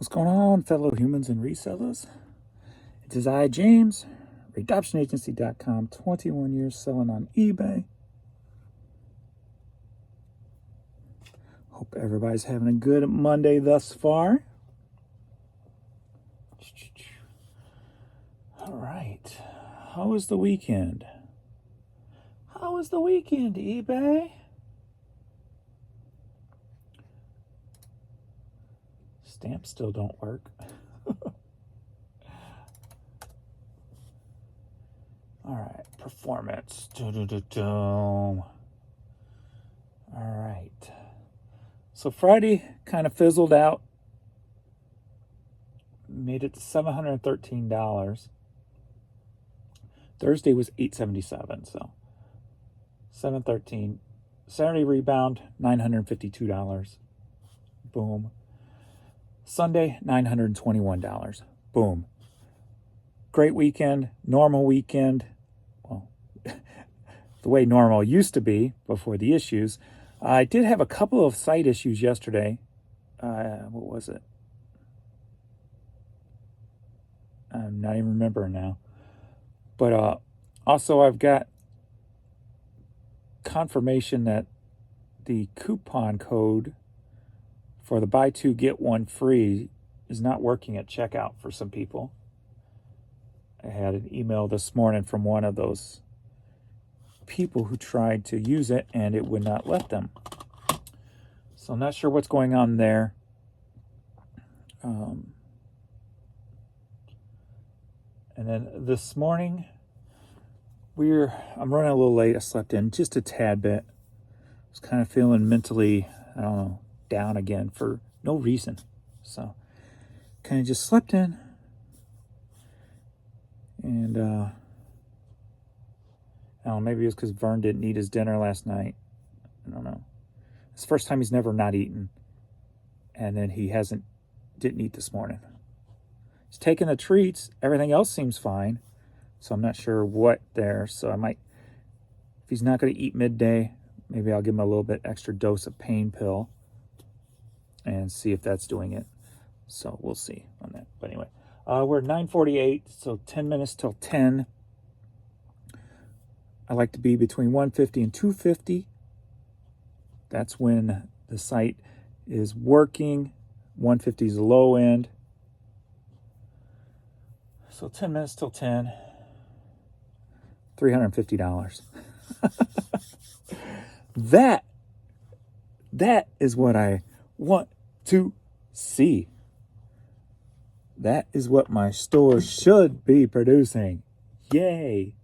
What's going on, fellow humans and resellers? It is I, James, ReadoptionAgency.com, 21 years selling on eBay. Hope everybody's having a good Monday thus far. All right. How was the weekend? How was the weekend, eBay? Stamps still don't work. All right, performance. All right. So Friday kind of fizzled out. Made it to $713. Thursday was $877, so $713. Saturday rebound, $952. Boom. Sunday, $921. Boom. Great weekend, normal weekend. Well, the way normal used to be before the issues. I did have a couple of site issues yesterday. What was it? I'm not even remembering now. But also I've got confirmation that the coupon code for the buy two, get one free is not working at checkout for some people. I had an email this morning from one of those people who tried to use it and it would not let them. So I'm not sure what's going on there. And then this morning, I'm running a little late. I slept in just a tad bit. I was kind of feeling mentally, I don't know, down again for no reason. So kind of just slept in. And I don't know, maybe it was because Vern didn't eat his dinner last night. I don't know. It's the first time he's never not eaten. And then he didn't eat this morning. He's taking the treats. Everything else seems fine. So I'm not sure what there. So I might, if he's not going to eat midday, maybe I'll give him a little bit extra dose of pain pill and see if that's doing it. So we'll see on that. But anyway, we're at 9:48, so 10 minutes till 10. I like to be between 150 and 250. That's when the site is working. 150 is the low end. So 10 minutes till 10. $350. That is what I want to see. That is what my store should be producing. Yay.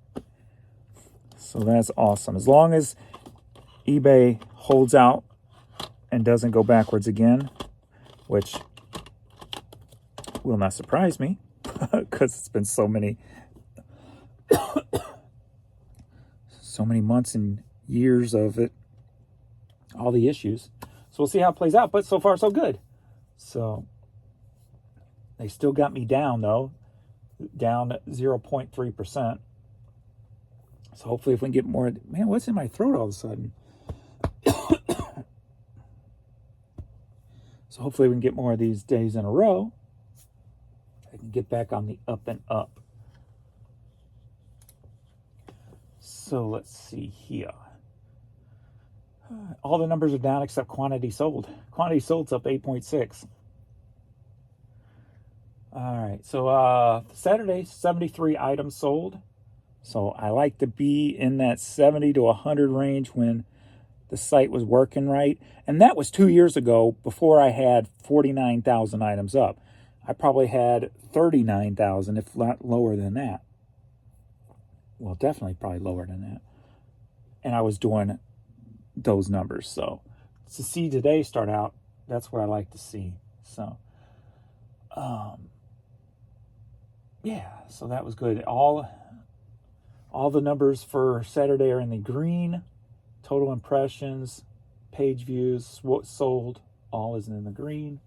So that's awesome. As long as eBay holds out and doesn't go backwards again, which will not surprise me because it's been so many months and years of it, all the issues. So we'll see how it plays out, but so far so good. So they still got me down though, down 0.3%. So hopefully if we can get more, man, what's in my throat all of a sudden? So hopefully we can get more of these days in a row. I can get back on the up and up. So let's see here. All the numbers are down except quantity sold. Quantity sold's up 8.6. All right, so Saturday, 73 items sold. So I like to be in that 70 to 100 range when the site was working right. And that was 2 years ago before I had 49,000 items up. I probably had 39,000, if not lower than that. Well, definitely probably lower than that. And I was doing those numbers. So to see today start out, that's what I like to see. So, yeah, so that was good. All the numbers for Saturday are in the green. Total impressions, page views, what sold, all is in the green.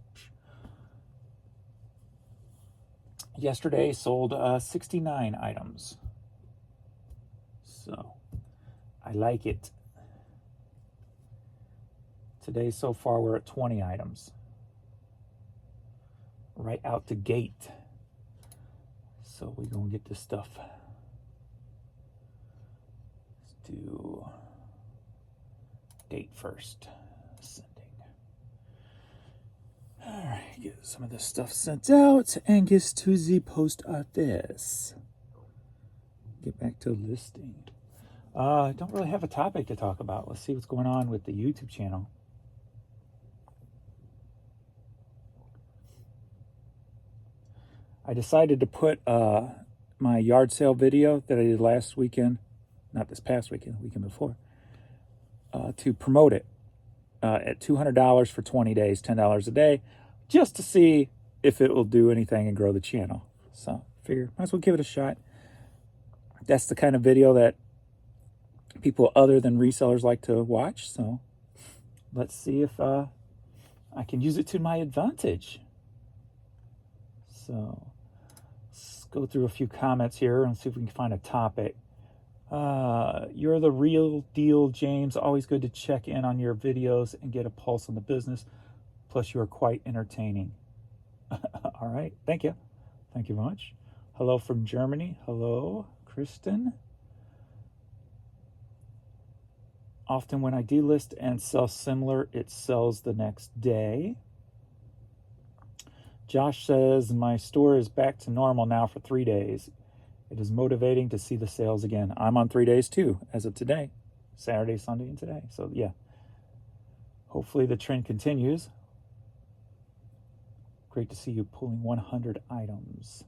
Yesterday sold 69 items. So I like it. Today so far we're at 20 items. right out the gate. So we're going to get this stuff. Let's do date first. Sending. All right, get some of this stuff sent out and get to the post office. Get back to listing. I don't really have a topic to talk about. Let's see what's going on with the YouTube channel. I decided to put my yard sale video that I did last weekend, not this past weekend, the weekend before, to promote it at $200 for 20 days, $10 a day, just to see if it will do anything and grow the channel. So figure, might as well give it a shot. That's the kind of video that people other than resellers like to watch. So let's see if I can use it to my advantage. So let's go through a few comments here and see if we can find a topic. You're the real deal, James. Always good to check in on your videos and get a pulse on the business. Plus, you are quite entertaining. All right. Thank you. Thank you very much. Hello from Germany. Hello, Kristen. Often when I delist and sell similar, it sells the next day. Josh says, my store is back to normal now for 3 days. It is motivating to see the sales again. I'm on 3 days too, as of today. Saturday, Sunday, and today. So yeah, hopefully the trend continues. Great to see you pulling 100 items.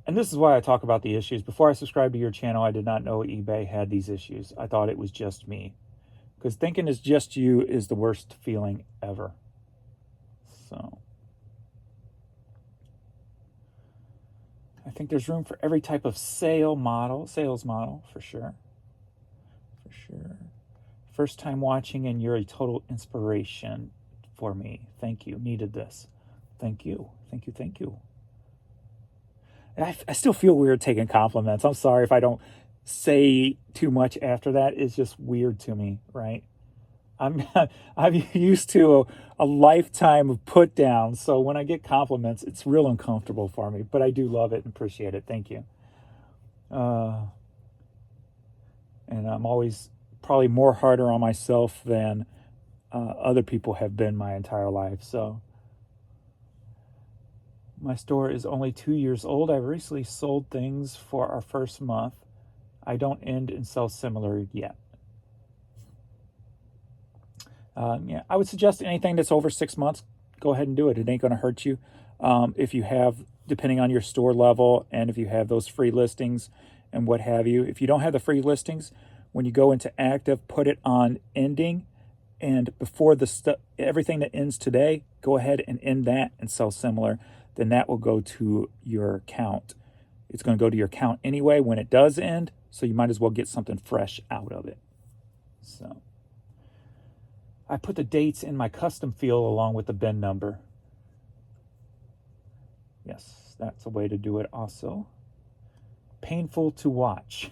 And this is why I talk about the issues. Before I subscribed to your channel, I did not know eBay had these issues. I thought it was just me. Because thinking it's just you is the worst feeling ever. So I think there's room for every type of sales model for sure. For sure. First time watching and you're a total inspiration for me. Thank you. Needed this. Thank you. Thank you. Thank you. And I still feel weird taking compliments. I'm sorry if I don't say too much after that. It's just weird to me, right? I'm used to a lifetime of put down, so when I get compliments, it's real uncomfortable for me. But I do love it and appreciate it. Thank you. And I'm always probably more harder on myself than other people have been my entire life. So. My store is only 2 years old. I recently sold things for our first month. I don't end and sell similar yet. Yeah, I would suggest anything that's over 6 months, go ahead and do it. It ain't going to hurt you. If you have, depending on your store level, and if you have those free listings and what have you. If you don't have the free listings, when you go into active, put it on ending. And before everything that ends today, go ahead and end that and sell similar. Then that will go to your count. It's going to go to your count anyway when it does end, so you might as well get something fresh out of it. So I put the dates in my custom field along with the bin number. Yes, that's a way to do it also. Painful to watch.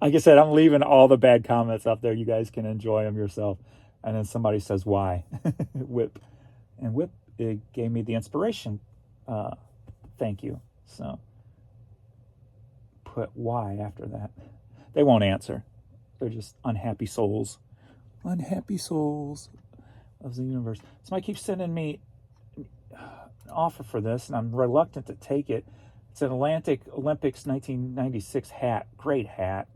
Like I said, I'm leaving all the bad comments up there. You guys can enjoy them yourself. And then somebody says, why? Whip. And Whip, it gave me the inspiration. Thank you. So put why after that. They won't answer. They're just unhappy souls. Unhappy souls of the universe. Somebody keeps sending me an offer for this, and I'm reluctant to take it. It's an Atlantic Olympics 1996 hat. Great hat.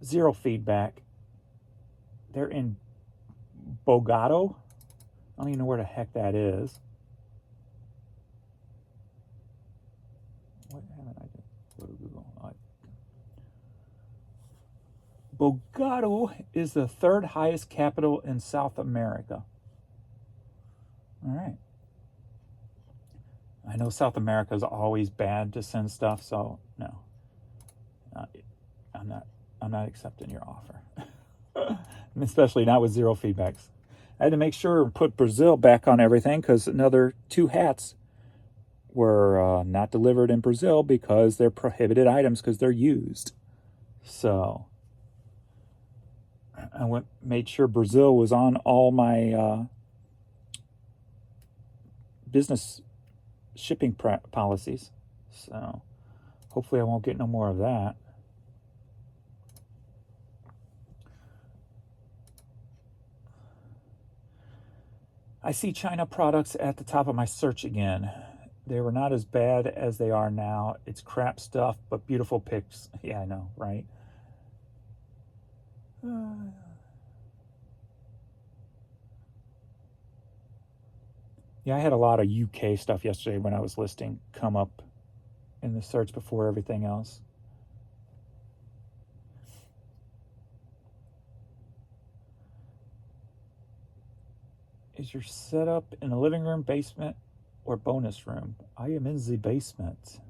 Zero feedback. They're in Bogotá. I don't even know where the heck that is. What haven't I done? Go to Google. Bogotá is the third highest capital in South America. All right. I know South America is always bad to send stuff, so no. I'm not accepting your offer. Especially not with zero feedbacks. I had to make sure and put Brazil back on everything because another 2 hats were not delivered in Brazil because they're prohibited items because they're used. So I made sure Brazil was on all my business shipping policies. So hopefully I won't get no more of that. I see China products at the top of my search again. They were not as bad as they are now. It's crap stuff, but beautiful pics. Yeah, I know, right? Yeah, I had a lot of UK stuff yesterday when I was listing come up in the search before everything else. Is your setup in the living room, basement, or bonus room? I am in the basement.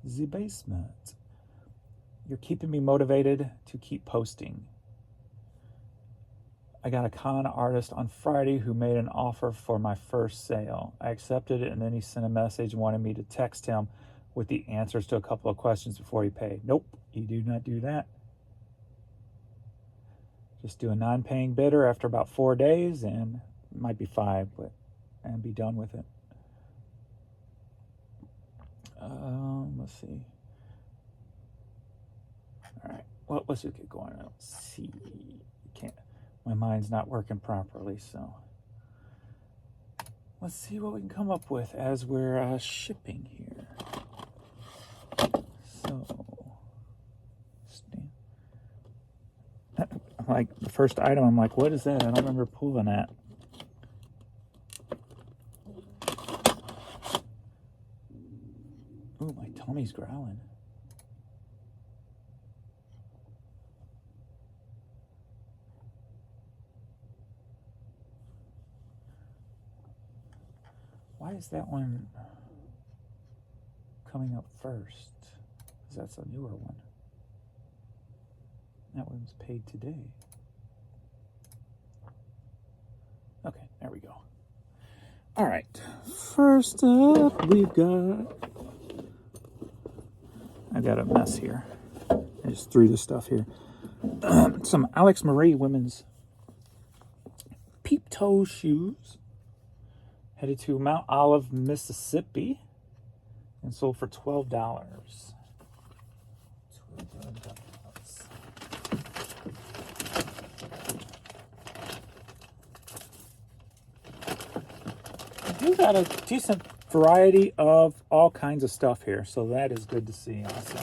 The basement. You're keeping me motivated to keep posting. I got a con artist on Friday who made an offer for my first sale. I accepted it, and then he sent a message and wanted me to text him with the answers to a couple of questions before he paid. Nope, you do not do that. Just do a non-paying bidder after about 4 days, and it might be 5, and be done with it. Let's see. All right, well, let's just get going. Let's see. Can't. My mind's not working properly, so let's see what we can come up with as we're shipping here. So, like the first item, I'm like, what is that? I don't remember pulling that. Ooh, my tummy's growling. Why is that one coming up first? Because that's a newer one. That one's paid today. Okay, there we go. All right, first up we've got, I got a mess here. I just threw this stuff here. Some Alex Marie women's peep toe shoes. Headed to Mount Olive, Mississippi, and sold for $12. $12. You got a decent variety of all kinds of stuff here, so that is good to see also.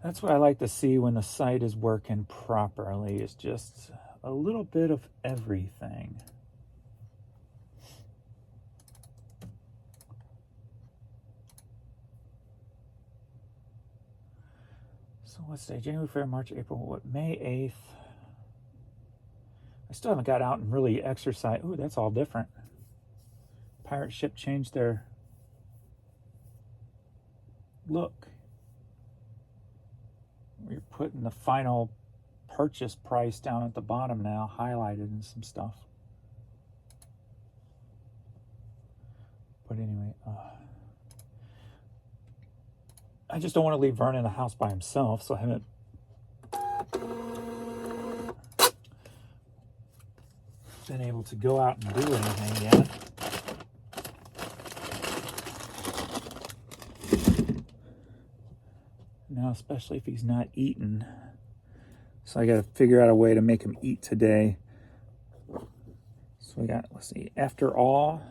That's what I like to see when the site is working properly, is just a little bit of everything. So what's today? January, February, March, April, what? May 8th. I still haven't got out and really exercised. Ooh, that's all different. Pirate ship changed their look. We're putting the final purchase price down at the bottom now, highlighted and some stuff. But anyway, I just don't want to leave Vernon in the house by himself, so I haven't been able to go out and do anything yet. Now, especially if he's not eating. So I got to figure out a way to make him eat today. So we got, let's see, After All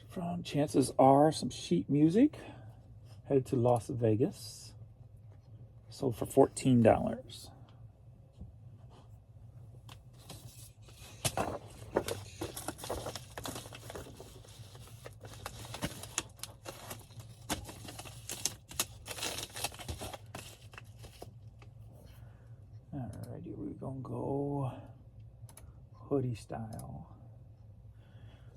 from Chances Are, some sheet music. Headed to Las Vegas. Sold for $14. Alrighty, we're gonna go hoodie style.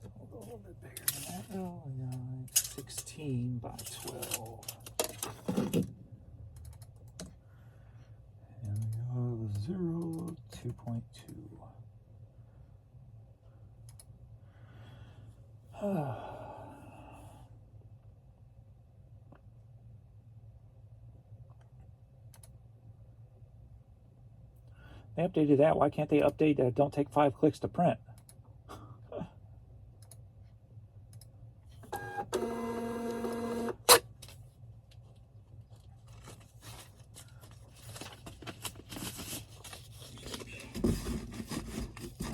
We'll go a little bit bigger than that. Oh, yeah, 16 by 12. And we go 0, 2.2. They updated that. Why can't they update that? Don't take 5 clicks to print.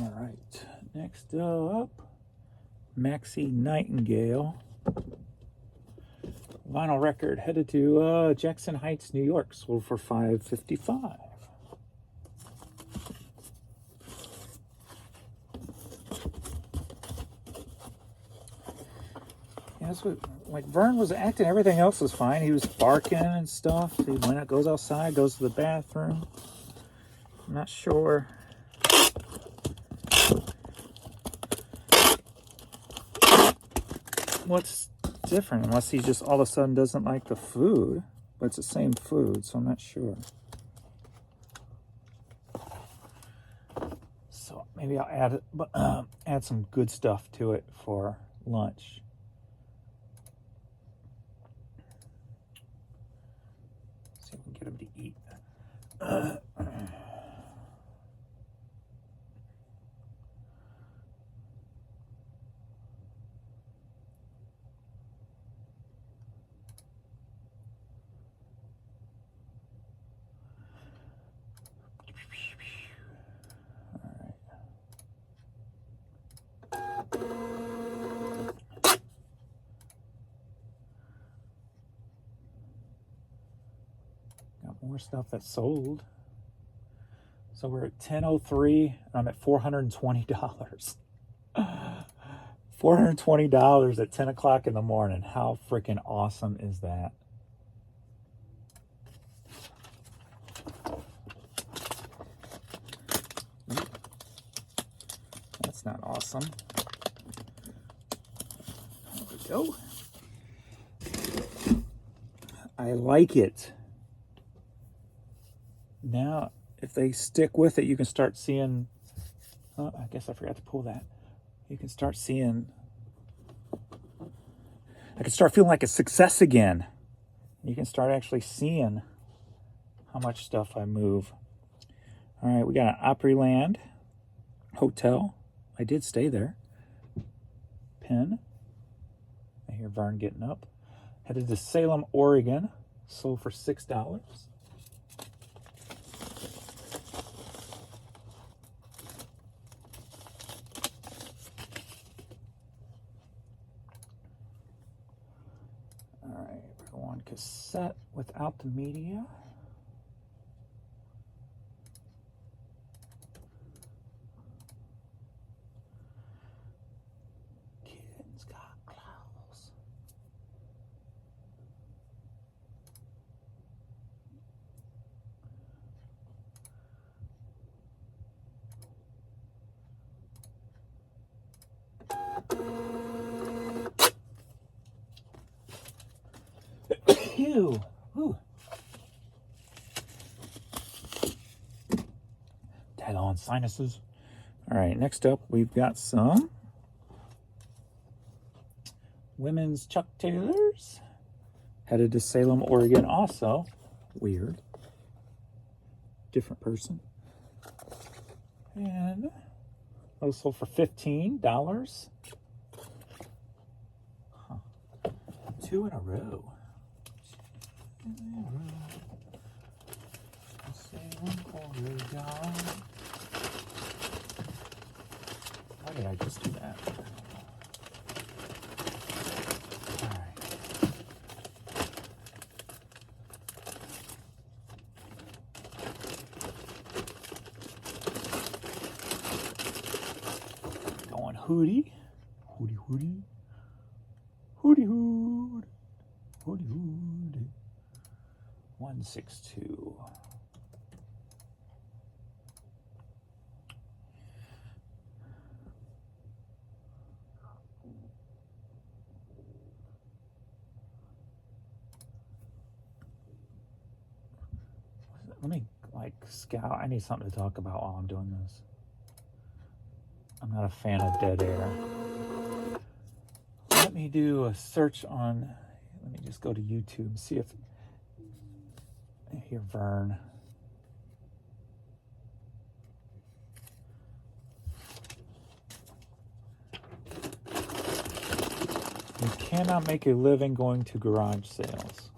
All right, next up, Maxie Nightingale. Vinyl record headed to Jackson Heights, New York. Sold for $5.55. Yeah, that's what, like Vern was acting. Everything else was fine. He was barking and stuff. He went out, goes outside, goes to the bathroom. I'm not sure. What's different, unless he just all of a sudden doesn't like the food, but it's the same food, so I'm not sure. So maybe I'll add some good stuff to it for lunch. See if we can get him to eat. Got more stuff that's sold. So we're at 10:03. I'm at $420. $420 at 10 o'clock in the morning. How freaking awesome is that? That's not awesome. There we go. I like it. Now, if they stick with it, you can start seeing, oh, I guess I forgot to pull that. You can start seeing, I can start feeling like a success again. You can start actually seeing how much stuff I move. All right, we got an Opryland hotel. I did stay there. Pin. I hear Vern getting up. Headed to Salem, Oregon. Sold for $6. All right, we're going cassette without the media. Kids got clothes. Ew. Ooh. Tag on sinuses. All right, next up we've got some women's Chuck Taylors. Headed to Salem, Oregon also. Weird. Different person. And those sold for $15. Huh. 2 in a row. Why did I just do that? All right. Going Hootie. Hootie, Hootie. Hootie, Hood. Hootie, Hood. 162. Let me scout. I need something to talk about while I'm doing this. I'm not a fan of dead air. Let me do a search on, let me just go to YouTube, see if I hear Vern. cannot make a living going to garage sales.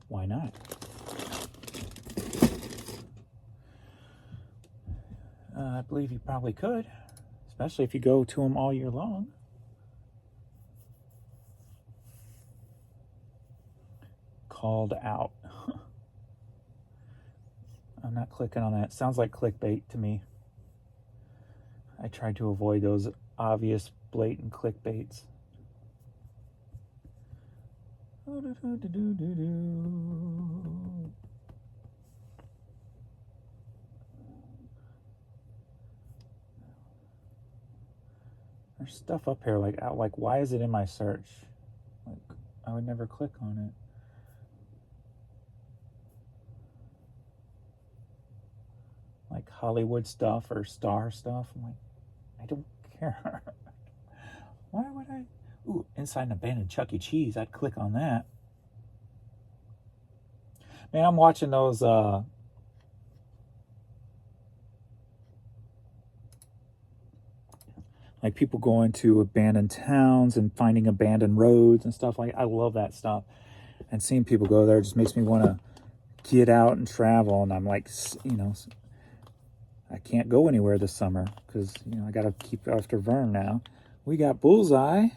Why not? I believe you probably could, especially if you go to them all year long. Called out. I'm not clicking on that. Sounds like clickbait to me. I try to avoid those obvious, blatant clickbaits. There's stuff up here like why is it in my search? Like I would never click on it. Like Hollywood stuff or star stuff. I'm like, I don't care. Why would I? Ooh, inside an abandoned Chuck E. Cheese. I'd click on that. Man, I'm watching those like people going to abandoned towns and finding abandoned roads and stuff like. I love that stuff. And seeing people go there just makes me want to get out and travel. And I'm like, you know, I can't go anywhere this summer because, you know, I got to keep after Vern now. We got Bullseye.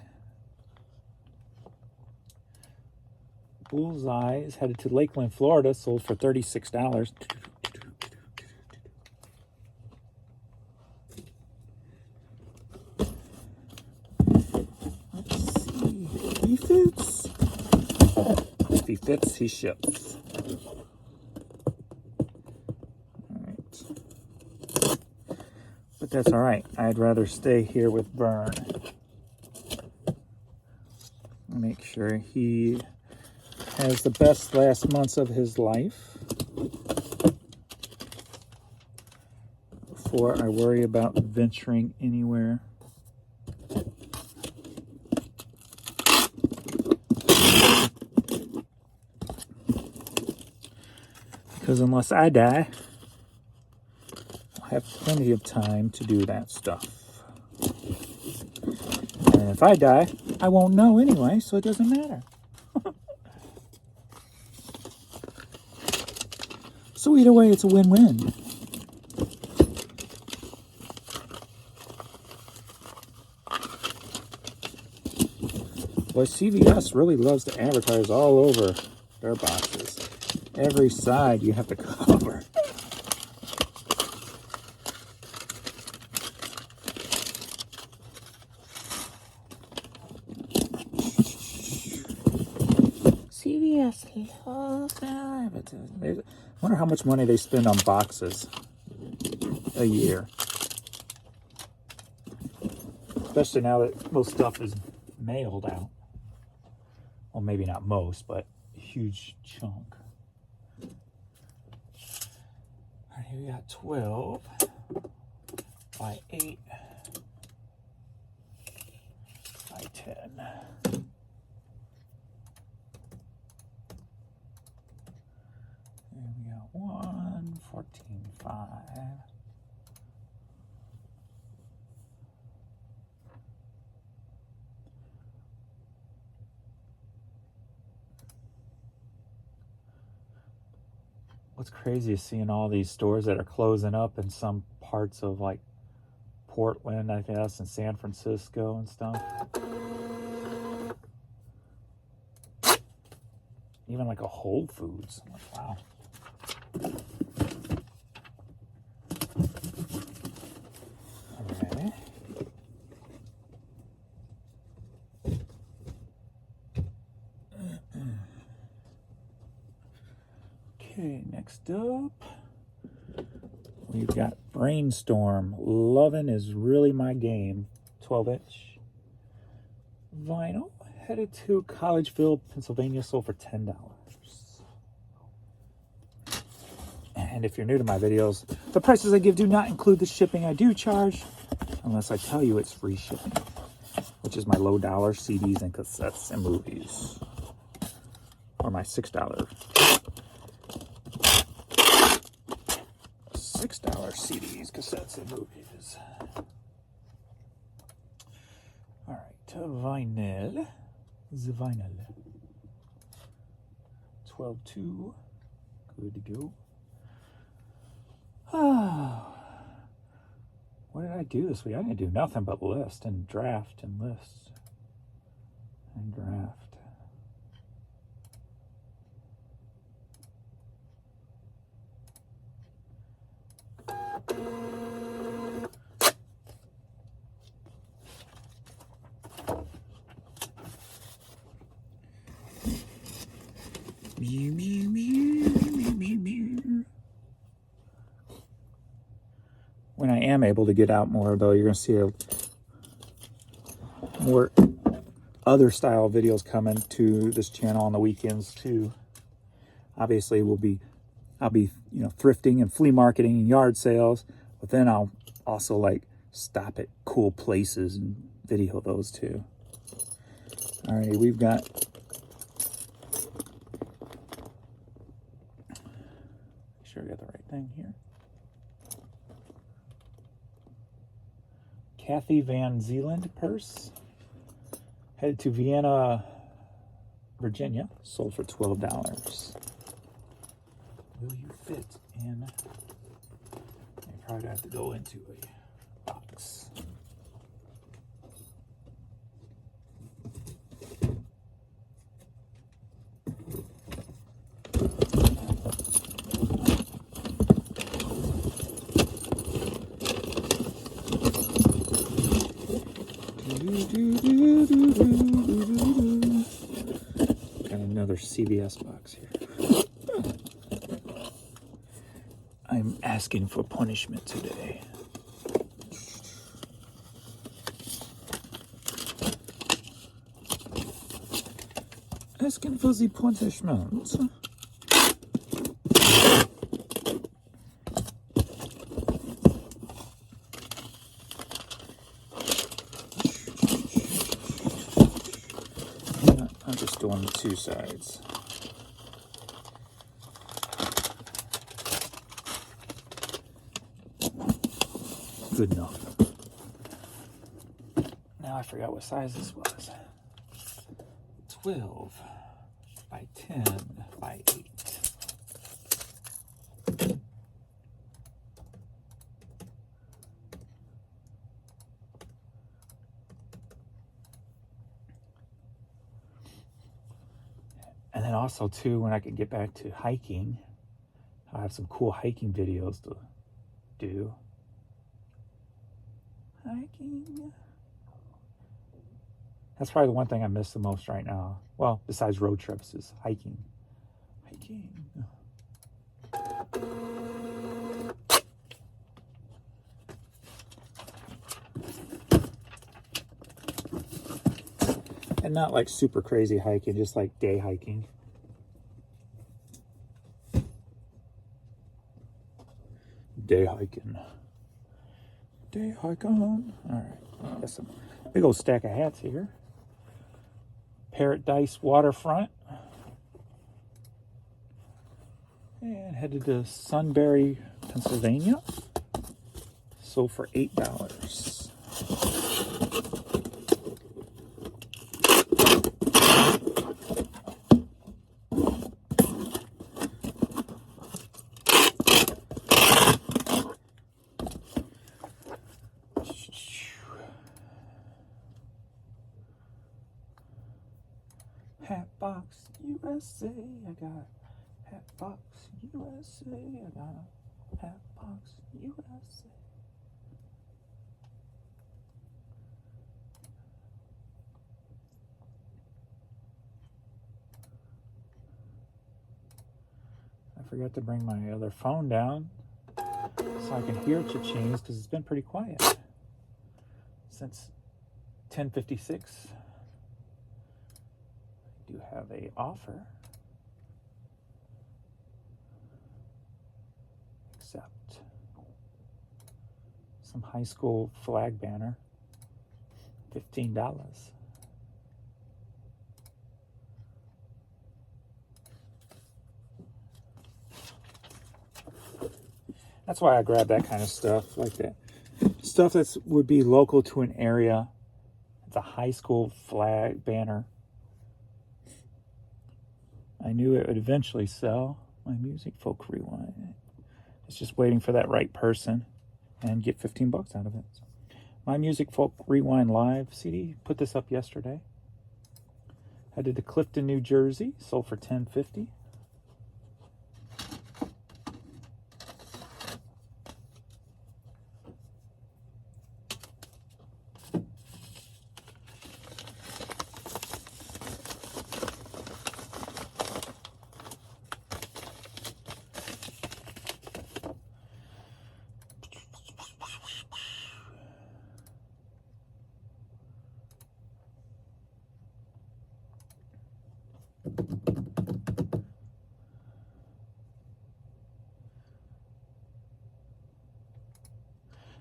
Bullseye is headed to Lakeland, Florida, sold for $36. Let's see. He fits. If he fits, he ships. But that's all right. I'd rather stay here with Vern. Make sure he has the best last months of his life before I worry about venturing anywhere. Because unless I die, I'll have plenty of time to do that stuff. And if I die, I won't know anyway, so it doesn't matter. So either way, it's a win-win. Boy, CVS really loves to advertise all over their boxes. Every side you have to cover. CVS loves their advertising. I wonder how much money they spend on boxes a year. Especially now that most stuff is mailed out. Well, maybe not most, but a huge chunk. All right, here we got 12 by 8 by 10. And we got 1, 14, 5. What's crazy is seeing all these stores that are closing up in some parts of like Portland, I guess, and San Francisco and stuff. Even like a Whole Foods. I'm like, wow. Alright. Okay, next up, we've got Brainstorm. Lovin' is really my game. 12-inch vinyl. Headed to Collegeville, Pennsylvania, sold for $10. And if you're new to my videos, the prices I give do not include the shipping I do charge, unless I tell you it's free shipping, which is my low dollar CDs and cassettes and movies, or my $6 CDs, cassettes, and movies. All right, vinyl. the vinyl. 12.2. Good to go. What did I do this week? I didn't do nothing but list and draft and list and draft. When I am able to get out more, though, you're going to see more other style videos coming to this channel on the weekends too. Obviously, I'll be thrifting and flea marketing and yard sales, but then I'll also like stop at cool places and video those too. Alrighty, we've got make sure I got the right thing here. Kathy Van Zeeland purse. Headed to Vienna, Virginia. Sold for $12. Will you fit in? You probably have to go into a box. Got another CVS box here. I'm asking for punishment today. Asking for the punishment. I'm just doing the two sides. Good enough. Now I forgot what size this was. 12 by 10 by 8. And then also too, when I can get back to hiking, I have some cool hiking videos to do. Hiking. That's probably the one thing I miss the most right now. Well, besides road trips, is hiking. Hiking. And not like super crazy hiking, just like day hiking. Day hiking. Day hiking. Alright, got some big old stack of hats here. Paradise Waterfront. And headed to Sunbury, Pennsylvania. Sold for $8. Hatbox USA, I got Hatbox USA, I got Hatbox USA. I forgot to bring my other phone down so I can hear cha-chings because it's been pretty quiet since 10:56. Do have a offer. Accept. Some high school flag banner. $15. That's why I grab that kind of stuff like that. Stuff that would be local to an area. It's a high school flag banner. I knew it would eventually sell. My Music Folk Rewind. It's just waiting for that right person and get 15 bucks out of it. So, My Music Folk Rewind Live CD. Put this up yesterday. Headed to Clifton, New Jersey. Sold for $10.50.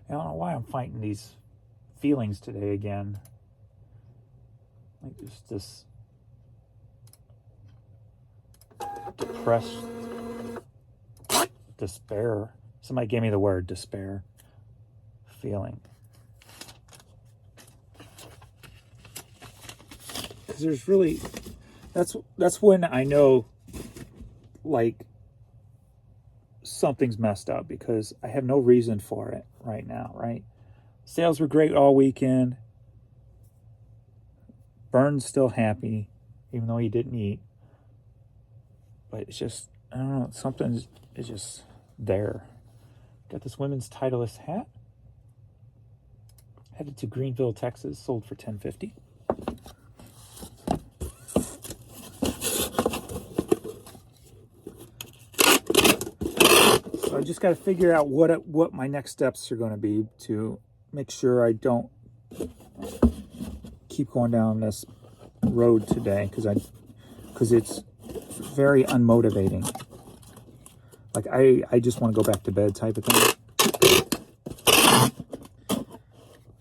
I don't know why I'm fighting these feelings today again. Like just this depressed despair. Somebody gave me the word despair feeling. Because there's really, that's when I know, like, something's messed up, because I have no reason for it right now, right? Sales were great all weekend. Burns still happy, even though he didn't eat. But it's just, I don't know, something is just there. Got this women's Titleist hat. Headed to Greenville, Texas. Sold for $10.50. So I just got to figure out what my next steps are going to be to make sure I don't keep going down this road today, because it's very unmotivating. Like I just want to go back to bed type of thing.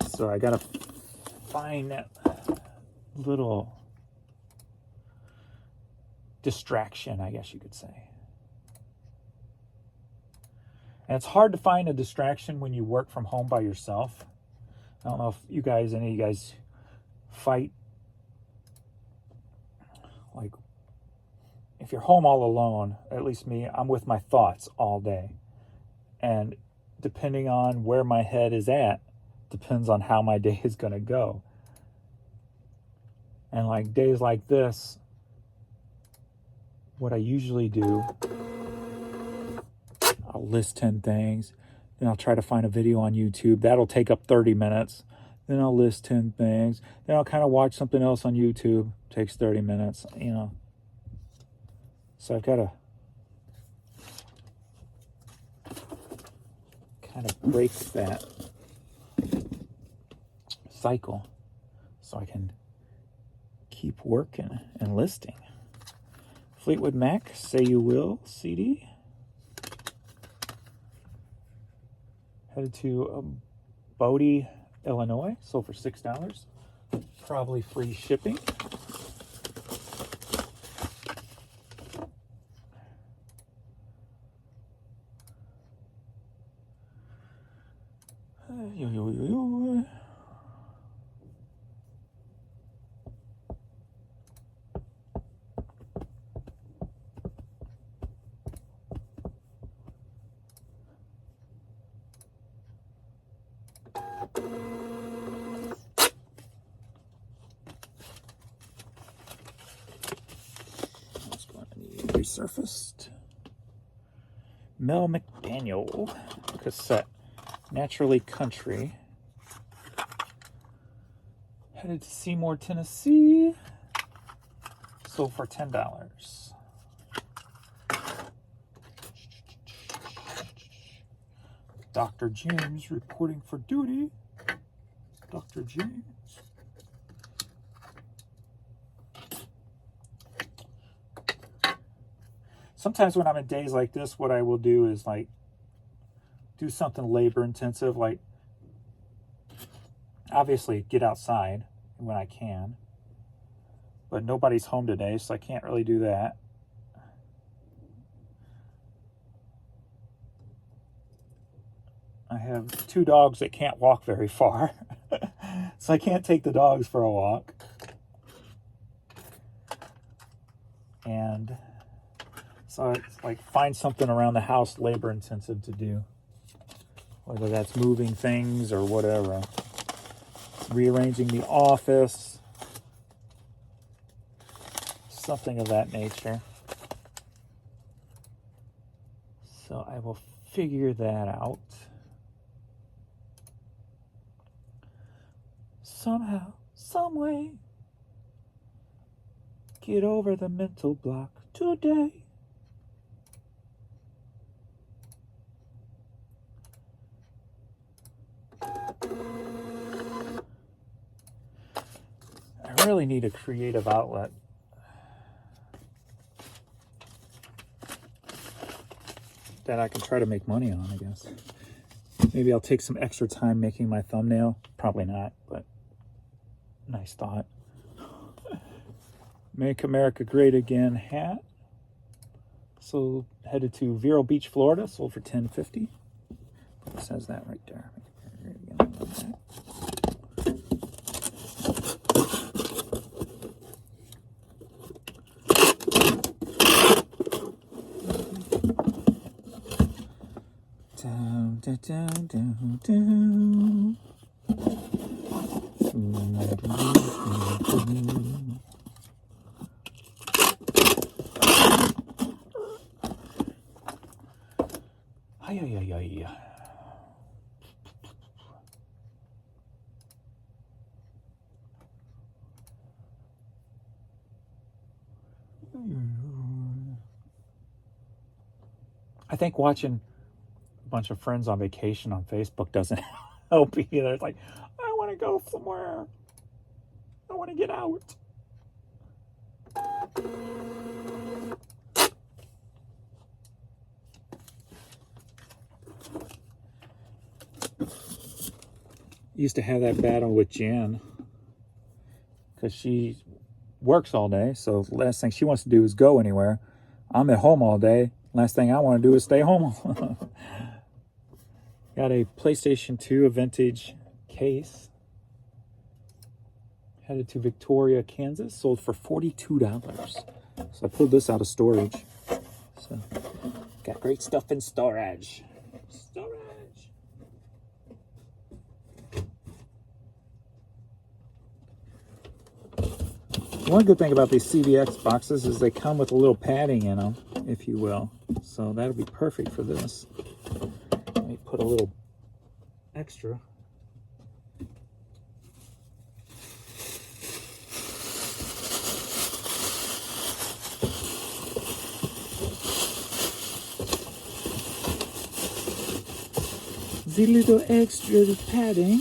So I gotta find that little distraction, I guess you could say. And it's hard to find a distraction when you work from home by yourself. I don't know if any of you guys fight, like, if you're home all alone, at least me, I'm with my thoughts all day. And depending on where my head is at, depends on how my day is going to go. And like days like this, what I usually do, I'll list 10 things, then I'll try to find a video on YouTube. That'll take up 30 minutes. Then I'll list 10 things. Then I'll kind of watch something else on YouTube. Takes 30 minutes, you know. So I've got to kind of break that cycle so I can keep working and listing. Fleetwood Mac, Say You Will CD. Headed to Bodie, Illinois. Sold for $6. Probably free shipping. Resurfaced. Mel McDaniel cassette, Naturally Country. Headed to Seymour, Tennessee. Sold for $10. Dr. James reporting for duty. Dr. James. Sometimes when I'm in days like this, what I will do is like do something labor intensive, like obviously get outside when I can, but nobody's home today, so I can't really do that. I have 2 dogs that can't walk very far, so I can't take the dogs for a walk. And so it's like find something around the house labor intensive to do, whether that's moving things or whatever, rearranging the office, something of that nature. So I will figure that out somehow, some way. Get over the mental block today. I really need a creative outlet. That I can try to make money on, I guess. Maybe I'll take some extra time making my thumbnail. Probably not, but nice thought. Make America Great Again hat. So headed to Vero Beach, Florida. Sold for $10.50. It says that right there. Down, down, down, down, down. Ay, ay, ay, ay. I think watching a bunch of friends on vacation on Facebook doesn't help either. It's like, I want to go somewhere. I want to get out. Used to have that battle with Jan because she works all day, so the last thing she wants to do is go anywhere. I'm at home all day. Last thing I want to do is stay home. Got a PlayStation 2, a vintage case. Headed to Victoria, Kansas. Sold for $42. So I pulled this out of storage. So got great stuff in storage. One good thing about these CVX boxes is they come with a little padding in them, if you will. So that'll be perfect for this. Let me put a little extra. The little extra padding.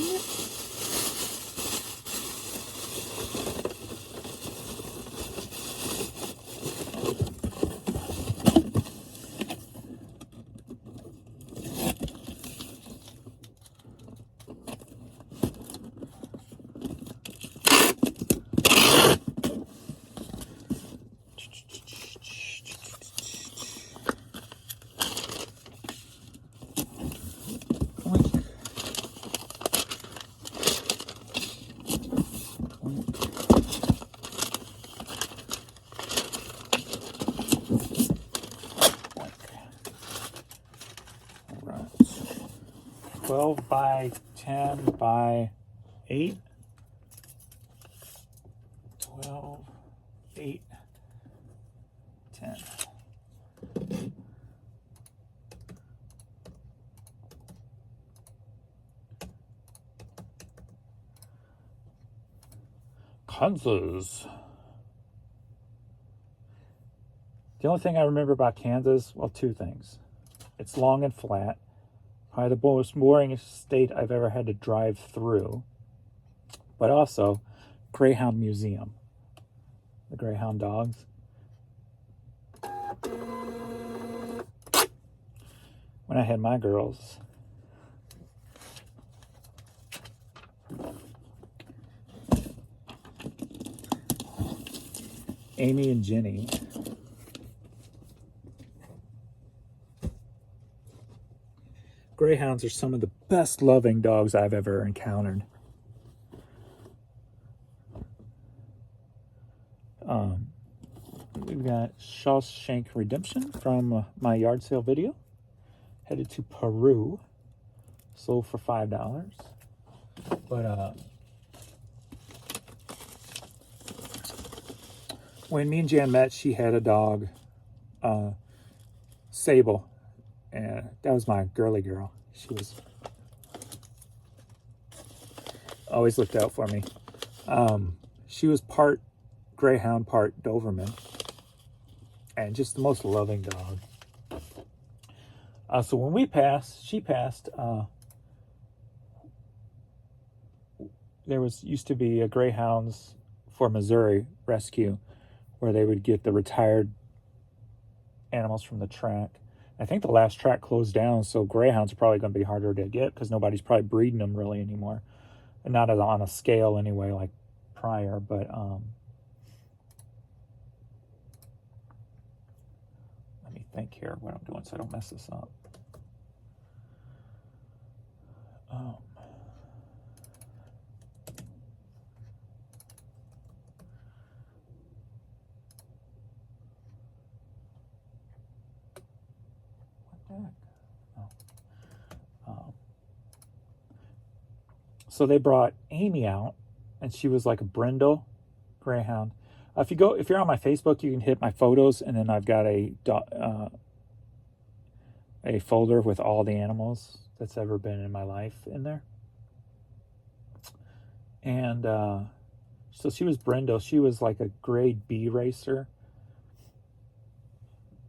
Right. 12 by 10 by 8. 12, 8, 10. Kansas. The only thing I remember about Kansas, well, two things. It's long and flat. Probably the most boring state I've ever had to drive through. But also, Greyhound Museum. The Greyhound dogs. When I had my girls, Amy and Jenny. Greyhounds are some of the best loving dogs I've ever encountered. we've got Shawshank Redemption from my yard sale video. Headed to Peru. Sold for $5. But when me and Jan met, she had a dog, Sable, and that was my girly girl. She was always looked out for me. She was part Greyhound, part Doberman, and just the most loving dog. So when she passed, there used to be a Greyhounds for Missouri rescue where they would get the retired animals from the track. I think the last track closed down, so Greyhounds are probably going to be harder to get because nobody's probably breeding them really anymore. And not on a scale anyway like prior, but let me think here what I'm doing so I don't mess this up. So they brought Amy out, and she was like a brindle Greyhound. If you're on my Facebook, you can hit my photos, and then I've got a folder with all the animals that's ever been in my life in there. And so she was brindle. She was like a grade B racer.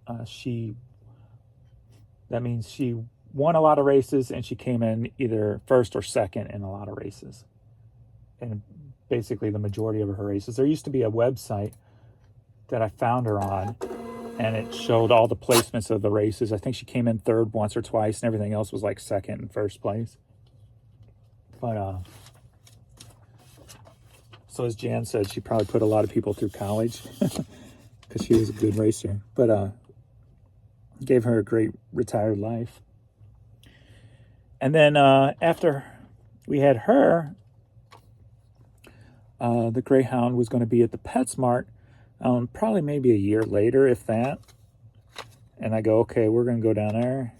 That means she won a lot of races, and she came in either first or second in a lot of races. And basically the majority of her races. There used to be a website that I found her on, and it showed all the placements of the races. I think she came in third once or twice, and everything else was like second and first place. But so as Jan said, she probably put a lot of people through college because she was a good racer. But gave her a great retired life. And then after we had her, the Greyhound was going to be at the PetSmart probably maybe a year later, if that. And I go, okay, we're going to go down there.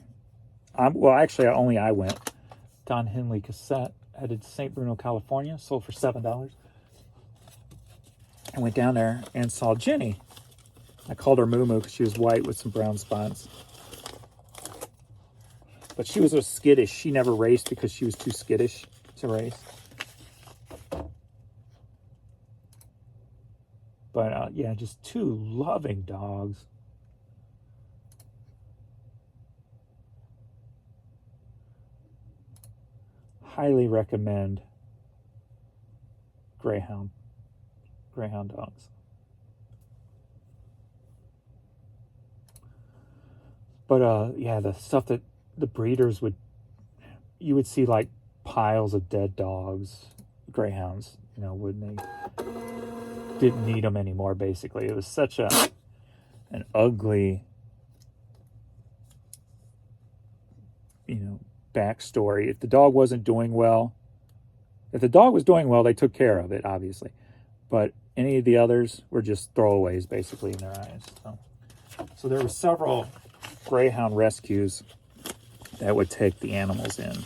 Well, actually, I went. Don Henley Cassette, headed to St. Bruno, California, sold for $7. I went down there and saw Jenny. I called her Moo Moo because she was white with some brown spots. But she was so skittish. She never raced because she was too skittish to race. But yeah, just two loving dogs. Highly recommend Greyhound dogs. But yeah, the stuff that the breeders you would see like piles of dead dogs, Greyhounds, when they didn't need them anymore, basically. It was such an ugly, backstory. If the dog wasn't doing well, if the dog was doing well, they took care of it, obviously. But any of the others were just throwaways, basically, in their eyes. So there were several Greyhound rescues that would take the animals in.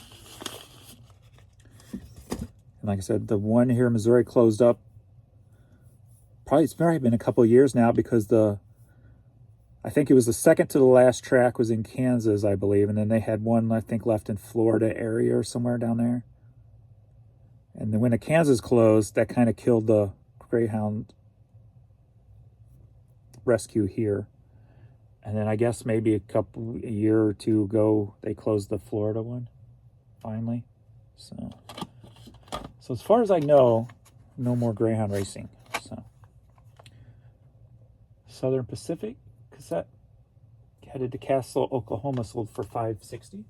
And like I said, the one here in Missouri closed up. It's probably been a couple of years now because I think it was the second to the last track was in Kansas, I believe. And then they had one, I think, left in Florida area or somewhere down there. And then when the Kansas closed, that kind of killed the Greyhound rescue here. And then I guess maybe a year or two ago, they closed the Florida one, finally. So as far as I know, no more Greyhound racing. So Southern Pacific Cassette, headed to Castle, Oklahoma, sold for $5.60.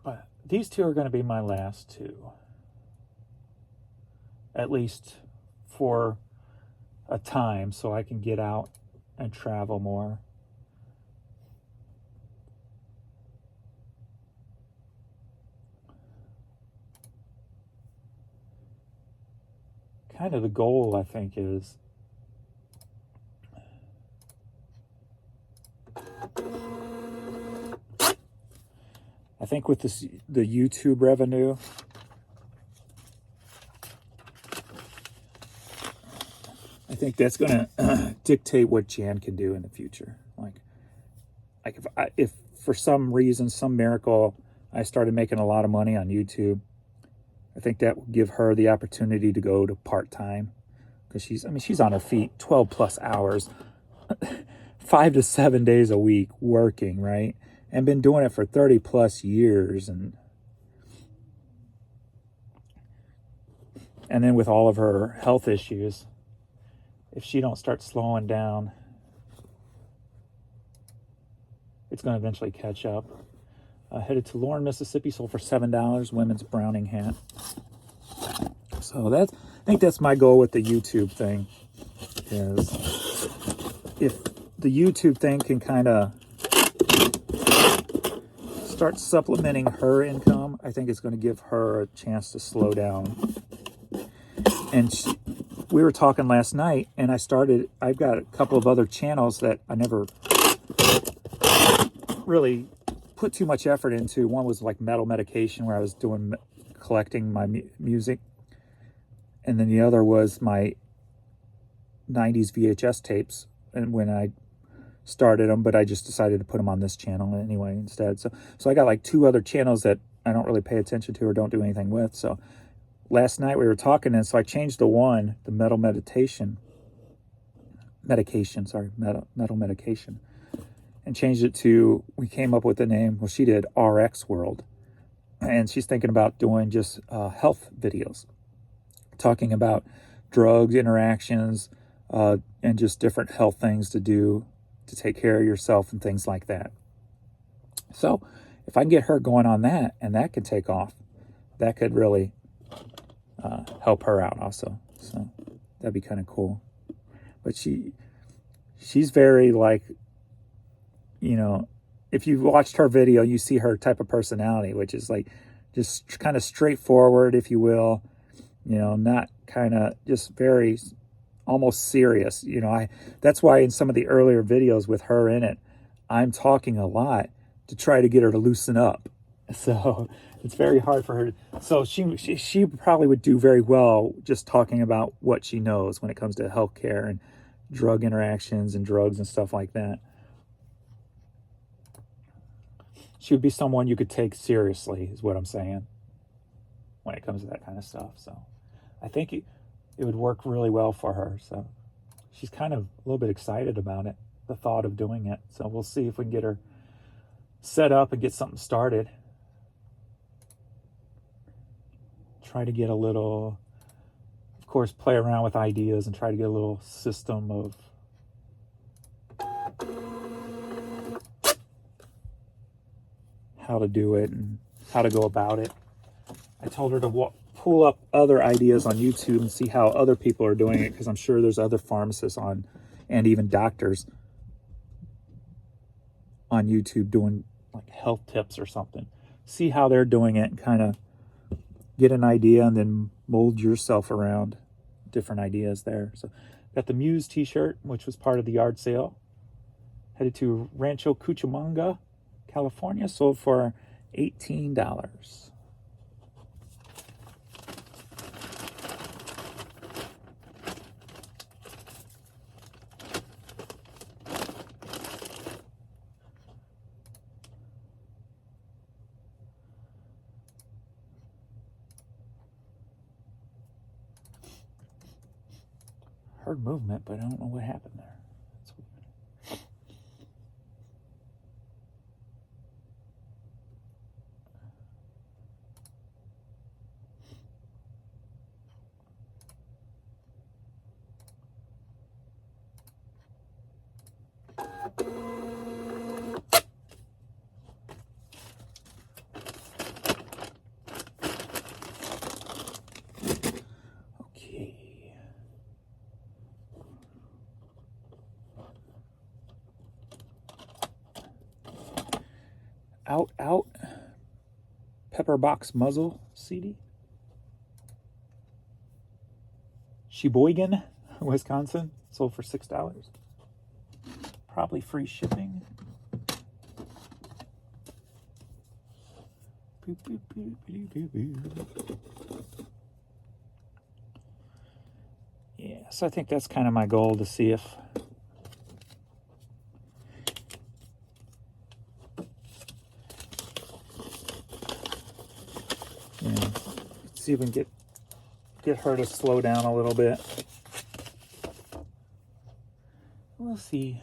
But these two are going to be my last two, at least for a time, so I can get out and travel more. kind of the goal, I think, is I think with this, the YouTube revenue, I think that's going to dictate what Jan can do in the future. Like if for some reason, some miracle, I started making a lot of money on YouTube, I think that will give her the opportunity to go to part-time, because she's on her feet 12 plus hours, 5 to 7 days a week working, right? And been doing it for 30 plus years. And then with all of her health issues, if she don't start slowing down, it's going to eventually catch up. Headed to Lauren, Mississippi, sold for $7, women's Browning hat. So I think that's my goal with the YouTube thing, is if the YouTube thing can kind of start supplementing her income, I think it's going to give her a chance to slow down. And we were talking last night, and I've got a couple of other channels that I never really put too much effort into. One was like Metal Medication, where I was collecting my music. And then the other was my 90s VHS tapes, and when I started them, but I just decided to put them on this channel anyway instead. So I got like 2 other channels that I don't really pay attention to or don't do anything with. So last night we were talking, and so I changed the Metal Medication, and changed it to, we came up with the name, well, she did, RX World. And she's thinking about doing just health videos, talking about drugs, interactions, and just different health things to do to take care of yourself and things like that. So if I can get her going on that, and that can take off, that could really help her out also. So that'd be kind of cool. But she's very, like, you know, if you've watched her video, you see her type of personality, which is like just kind of straightforward, if you will, you know, not kind of just very almost serious. You know, that's why in some of the earlier videos with her in it, I'm talking a lot to try to get her to loosen up. So it's very hard for her. So she probably would do very well just talking about what she knows when it comes to healthcare and drug interactions and drugs and stuff like that. She would be someone you could take seriously, is what I'm saying, when it comes to that kind of stuff. So I think it would work really well for her. So she's kind of a little bit excited about it, the thought of doing it. So we'll see if we can get her set up and get something started. Try to get a little, of course, play around with ideas and try to get a little system of how to do it and how to go about it. I told her to pull up other ideas on YouTube and see how other people are doing it, because I'm sure there's other pharmacists and even doctors on YouTube doing like health tips or something. See how they're doing it and kind of get an idea, and then mold yourself around different ideas there. So got the Muse t-shirt, which was part of the yard sale. Headed to Rancho Cucamonga, California, sold for $18. Heard movement, but I don't know what happened there. That's weird. Out Pepperbox Muzzle CD. Sheboygan, Wisconsin. Sold for $6. Probably free shipping. Boop, boop, boop, boop, boop, boop. Yeah, so I think that's kind of my goal, to see if see if we can get her to slow down a little bit. We'll see.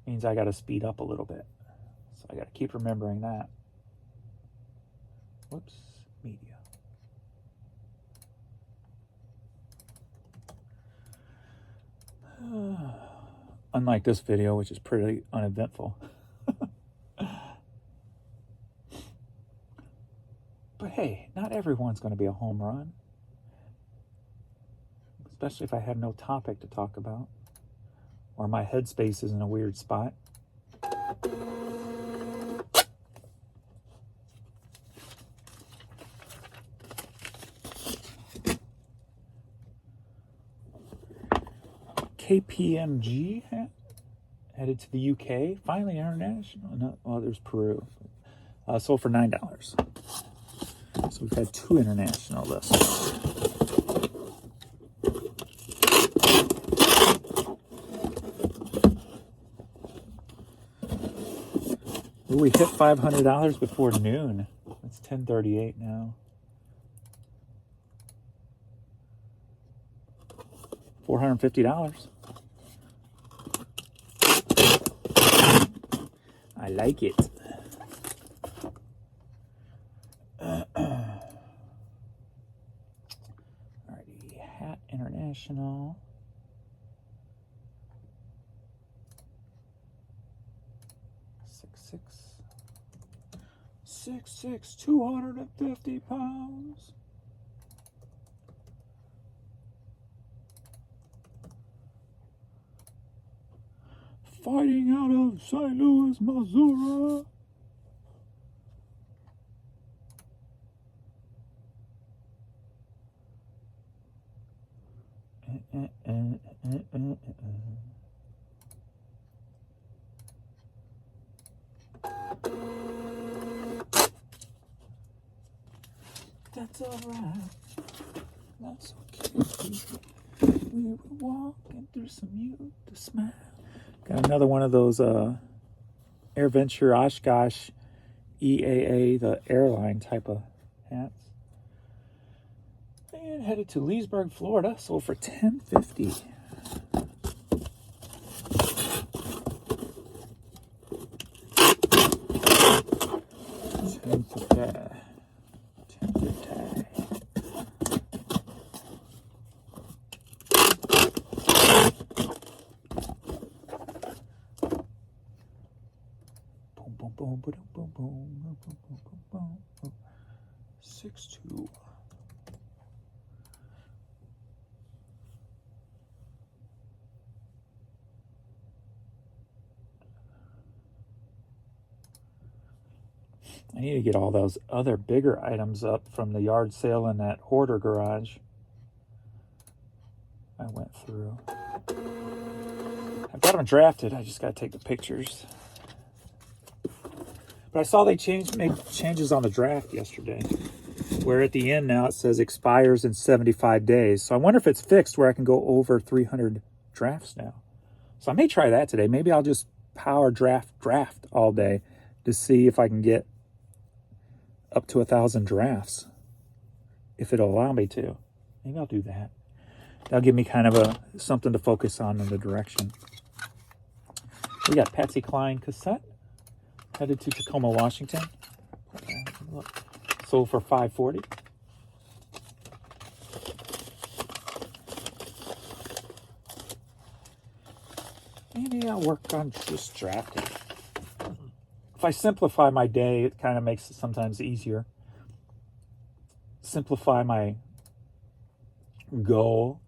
Means I got to speed up a little bit. So I got to keep remembering that. Whoops, media. Unlike this video, which is pretty uneventful. But hey, not everyone's going to be a home run. Especially if I have no topic to talk about. Or my headspace is in a weird spot. KPMG headed to the UK. Finally international. No, oh, there's Peru. Sold for $9. So we've had 2 international lists. Ooh, we hit $500 before noon. It's 10:38 now. $450. I like it. Alrighty, Hat International. Six, 250 pounds. Fighting out of St. Louis, Missouri. That's alright. That's okay. We were walking through some youth to smile. Got another one of those AirVenture Oshkosh EAA, the airline type of hats. And headed to Leesburg, Florida. Sold for $10.50. Boom, boom, boom, boom, boom, boom, boom, boom. 6-2. I need to get all those other bigger items up from the yard sale in that hoarder garage I went through. I've got them drafted. I just got to take the pictures. But I saw they made changes on the draft yesterday, where at the end now it says expires in 75 days. So I wonder if it's fixed where I can go over 300 drafts now. So I may try that today. Maybe I'll just power draft all day to see if I can get up to 1,000 drafts, if it'll allow me to. Maybe I'll do that. That'll give me kind of something to focus on in the direction. We got Patsy Cline cassette. Headed to Tacoma, Washington. Sold for $5.40. Maybe I'll work on just drafting. If I simplify my day, it kind of makes it sometimes easier. Simplify my goal,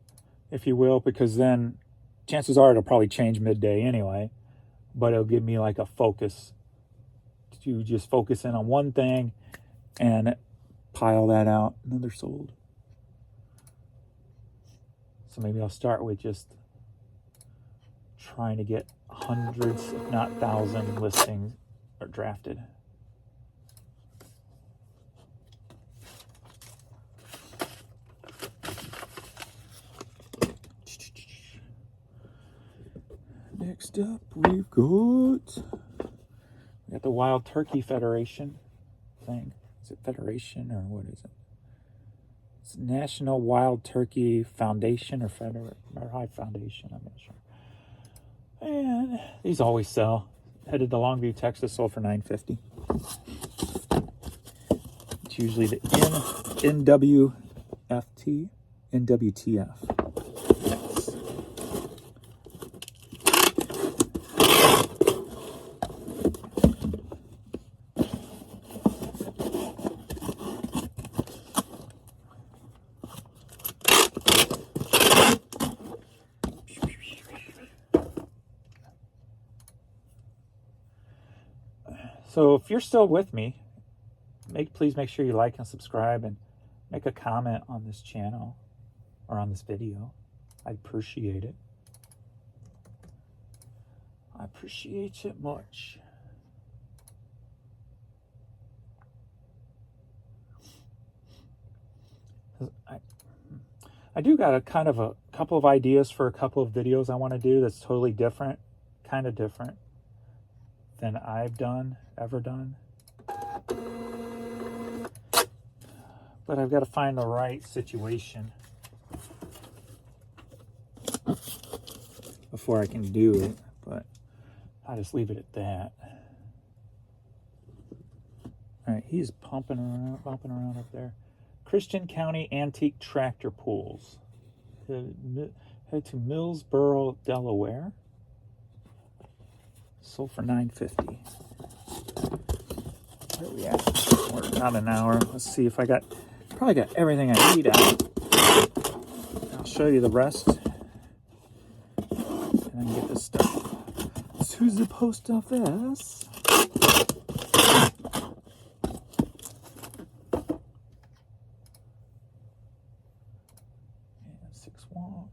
if you will, because then chances are it'll probably change midday anyway, but it'll give me like a focus to just focus in on one thing and pile that out, and then they're sold. So maybe I'll start with just trying to get hundreds, if not thousands, listings or drafted. Next up, we've got the Wild Turkey Federation thing. Is it Federation or what is it? It's National Wild Turkey Foundation or High Foundation, I'm not sure. And these always sell. Headed to Longview, Texas, sold for $9.50. It's usually the NWTF. So if you're still with me, please make sure you like and subscribe and make a comment on this channel or on this video. I'd appreciate it. I appreciate it much. I do got a couple of ideas for a couple of videos I want to do that's totally different, kind of different than I've ever done. But I've got to find the right situation before I can do it, but I'll just leave it at that. All right, he's bumping around up there. Christian County Antique Tractor Pools. Head to Millsboro, Delaware. Sold for $9.50. Where are we at? We're not an hour. Let's see if probably got everything I need out. I'll show you the rest. And then get this stuff to the post office. 6-1.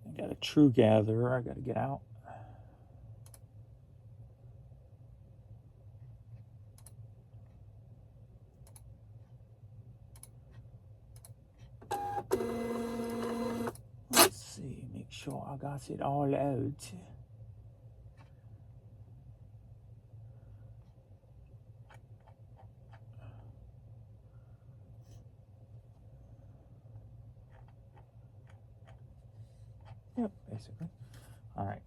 I got a True Gatherer I got to get out. Let's see, make sure I got it all out. Yep, basically. All right.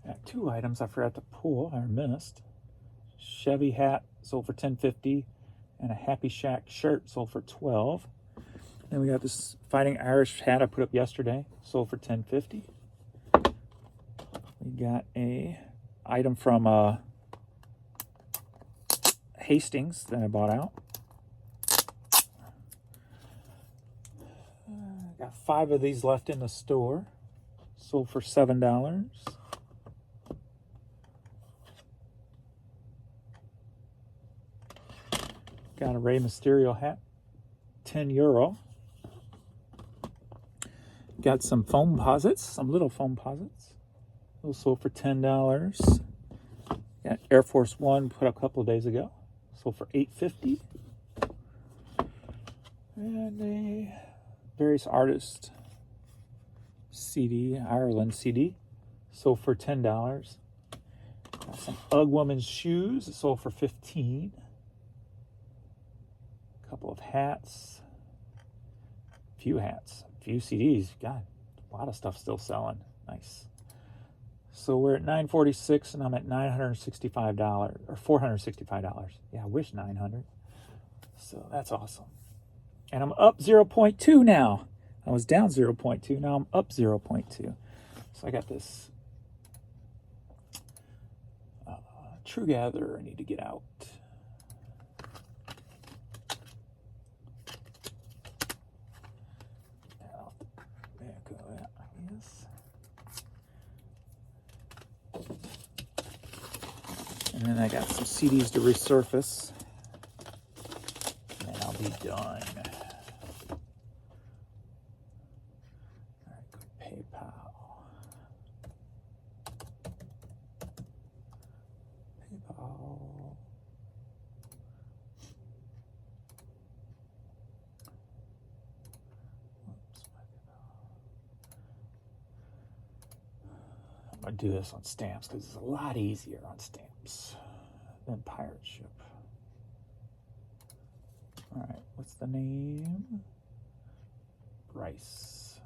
Got two items I forgot to pull or missed. Chevy hat sold for $10.50, and a Happy Shack shirt sold for $12. Then we got this Fighting Irish hat I put up yesterday, sold for $10.50. We got a item from Hastings that I bought out. Got 5 of these left in the store. Sold for $7. Got a Rey Mysterio hat. €10. Got some foam posits, some little foam posits. Those sold for $10. Got Air Force One put up a couple of days ago. Sold for $8.50. And a Various Artists CD, Ireland CD, sold for $10. Got some UGG women's shoes, sold for $15. A couple of hats, few CDs. God, a lot of stuff still selling. Nice. So we're at $946, and I'm at $965 or $465. Yeah, I wish $900. So that's awesome. And I'm up 0.2 now. I was down 0.2. Now I'm up 0.2. So I got this True Gatherer I need to get out. There go that, I guess. And then I got some CDs to resurface. And I'll be done. All right, go to PayPal. PayPal. Oops, I'm going to do this on stamps because it's a lot easier on stamps than Pirate Ship. All right, what's the name? Bryce.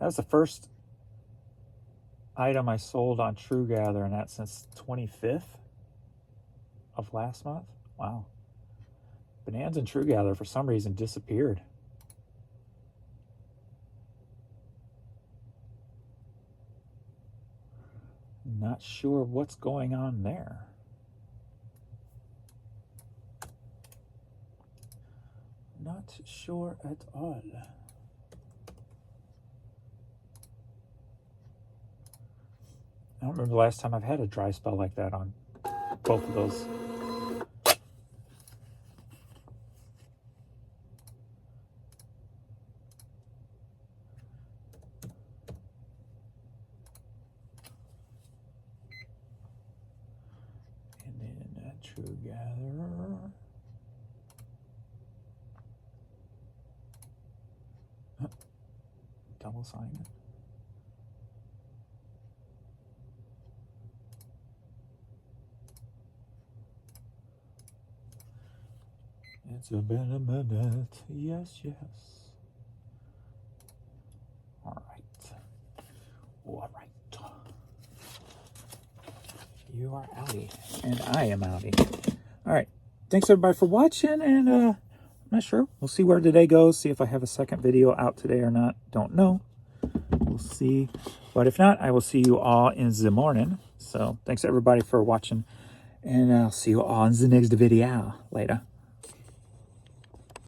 That was the first item I sold on True Gather, and that's since 25th of last month. Wow. Bonanza and True Gather for some reason disappeared. Not sure what's going on there. Not sure at all. I don't remember the last time I've had a dry spell like that on both of those. And then True Gather. Double sign it. It's been a minute. Yes, yes. All right. All right. You are outie, and I am outie. All right. Thanks, everybody, for watching, and I'm not sure. We'll see where today goes, see if I have a second video out today or not. Don't know. We'll see. But if not, I will see you all in the morning. So thanks, everybody, for watching, and I'll see you all in the next video. Later.